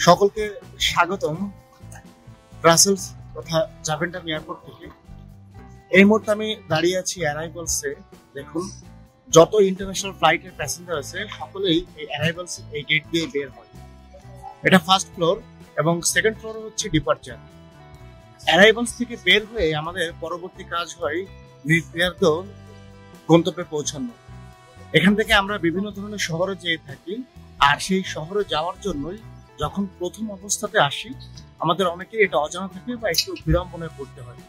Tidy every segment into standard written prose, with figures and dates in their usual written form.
সকলকে স্বাগতম ব্রাসেলস তথা জাভেন্টাম এয়ারপোর্ট থেকে। এই মুহূর্তে আমি দাঁড়িয়ে আছি অ্যারাইভালসে। দেখুন, যত ইন্টারন্যাশনাল ফ্লাইটের প্যাসেঞ্জার আছে সকলেই এই অ্যারাইভালস এই গেট দিয়ে বের হয়। এটা ফার্স্ট ফ্লোর এবং সেকেন্ড ফ্লোর হচ্ছে ডিপার্চার। অ্যারাইভালস থেকে বের হয়ে আমাদের পরবর্তী কাজ হয় নির্ধারিত গন্তব্যে পৌঁছানো। এখান থেকে আমরা বিভিন্ন ধরনের শহরে যেয়ে থাকি, আর সেই শহরে যাওয়ার জন্যই যখন প্রথম অবস্থাতে আসি আমাদের অনেকেই এটা অজানা থাকে বা একটু বিড়ম্বনায় পড়তে হয়।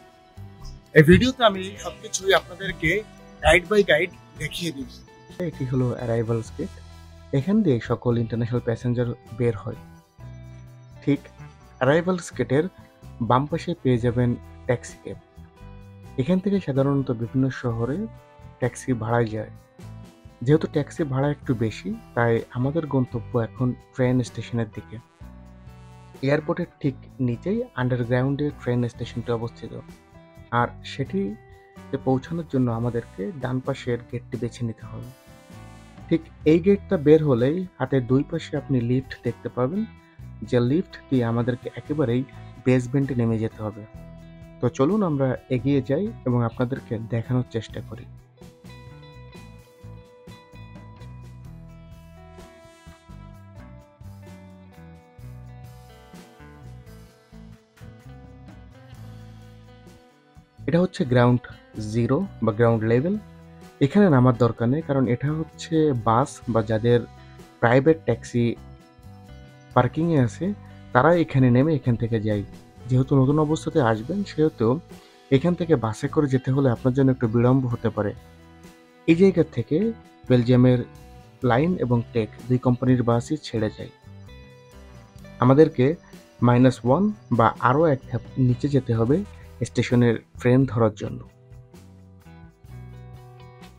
এই ভিডিওতে আমি সবকিছুই আপনাদেরকে গাইড বাই গাইড দেখিয়ে দিই। এটি হলো অ্যারাইভালস গেট। এখান দিয়ে সকল ইন্টারন্যাশনাল প্যাসেঞ্জার বের হয়। ঠিক অ্যারাইভালস গেটের বাম পাশে পেয়ে যাবেন ট্যাক্সি ক্যাব। এখান থেকে সাধারণত বিভিন্ন শহরে ট্যাক্সি ভাড়ায় যায়। যেহেতু ট্যাক্সি ভাড়া একটু বেশি, তাই আমাদের গন্তব্য এখন ট্রেন স্টেশনের দিকে। এয়ারপোর্টের ঠিক নিচেই আন্ডারগ্রাউন্ডে ট্রেন স্টেশনটি অবস্থিত, আর সেটিতে পৌঁছানোর জন্য আমাদেরকে ডান পাশের গেটটি বেছে নিতে হবে। ঠিক এই গেটটা বের হলেই হাতের দুই পাশে আপনি লিফট দেখতে পাবেন, যে লিফট দিয়ে আমাদেরকে একেবারেই বেসমেন্টে নেমে যেতে হবে। তো চলুন আমরা এগিয়ে যাই এবং আপনাদেরকে দেখানোর চেষ্টা করি। এটা হচ্ছে গ্রাউন্ড জিরো বা গ্রাউন্ড লেভেল। এখানে নামার দরকার নেই, কারণ এটা হচ্ছে বাস বা যাদের প্রাইভেট ট্যাক্সি পার্কিংয়ে আছে তারা এখানে নেমে এখান থেকে যায়। যেহেতু নতুন অবস্থাতে আসবেন, সেহেতু এখান থেকে বাসে করে যেতে হলে আপনার জন্য একটু বিলম্ব হতে পারে। এই জায়গা থেকে বেলজিয়ামের লাইন এবং টেক দুই কোম্পানির বাসই ছেড়ে যায়। আমাদেরকে -1 বা আরও এক ধাপ নিচে যেতে হবে স্টেশনের ট্রেন ধরার জন্য।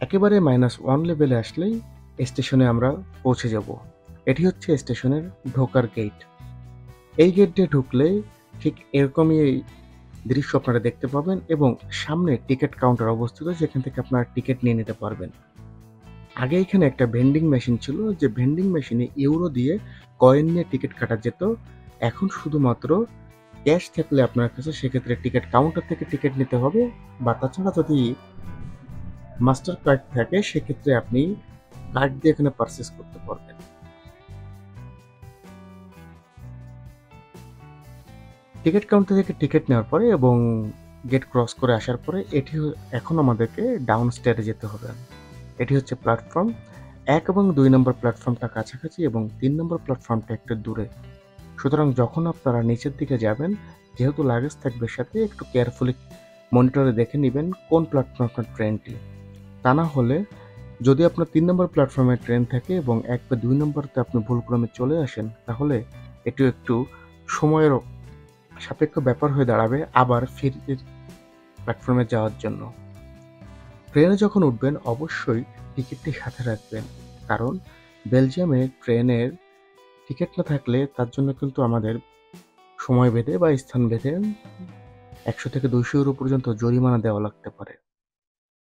একেবারে -1 লেভেলে আসলেই স্টেশনে আমরা পৌঁছে যাব। এটি হচ্ছে স্টেশনের ঢোকার গেট। এই গেট দিয়ে ঢুকলে ঠিক এরকমই এই দৃশ্য আপনারা দেখতে পাবেন এবং সামনে টিকিট কাউন্টার অবস্থিত, যেখান থেকে আপনারা টিকিট নিয়ে নিতে পারবেন। আগে এখানে একটা ভেন্ডিং মেশিন ছিল, যে ভেন্ডিং মেশিনে ইউরো দিয়ে কয়েন নিয়ে টিকিট কাটা যেত। এখন শুধুমাত্র ক্যাশ থাকলে আপনার কাছে, সেক্ষেত্রে টিকিট কাউন্টার থেকে টিকিট নিতে হবে, বা তাছাড়া যদি মাস্টার কার্ড থাকে সেক্ষেত্রে আপনি কার্ড দিয়ে এখানে পারচেস করতে পারবেন। টিকিট কাউন্টার থেকে টিকিট নেওয়ার পরে এবং গেট ক্রস করে আসার পরে এখন আমাদেরকে ডাউন স্টেয়ারে যেতে হবে। এটি হচ্ছে প্ল্যাটফর্ম 1 এবং 2 নম্বর প্ল্যাটফর্মটা কাছাকাছি এবং 3 নম্বর প্ল্যাটফর্মটা একটু দূরে। সুতরাং যখন আপনারা নিচের দিকে যাবেন, যেহেতু লাগেজ থাকবে সাথে, একটু কেয়ারফুলি মনিটরে দেখে নেবেন কোন প্ল্যাটফর্ম আপনার ট্রেনটি। তা না হলে যদি আপনার 3 নম্বর প্ল্যাটফর্মে ট্রেন থাকে এবং 1 বা 2 নম্বরতে আপনি ভুলক্রমে চলে আসেন, তাহলে এটিও একটু সময়ের সাপেক্ষ ব্যাপার হয়ে দাঁড়াবে আবার ফিরে প্ল্যাটফর্মে যাওয়ার জন্য। ট্রেনে যখন উঠবেন অবশ্যই টিকিটটি সাথে রাখবেন, কারণ বেলজিয়ামে ট্রেনের টিকিট না থাকলে তার জন্য কিন্তু আমাদের সময় ভেদে বা স্থান ভেদে 100 থেকে 200 ইউরো পর্যন্ত জরিমানা দেওয়া লাগতে পারে।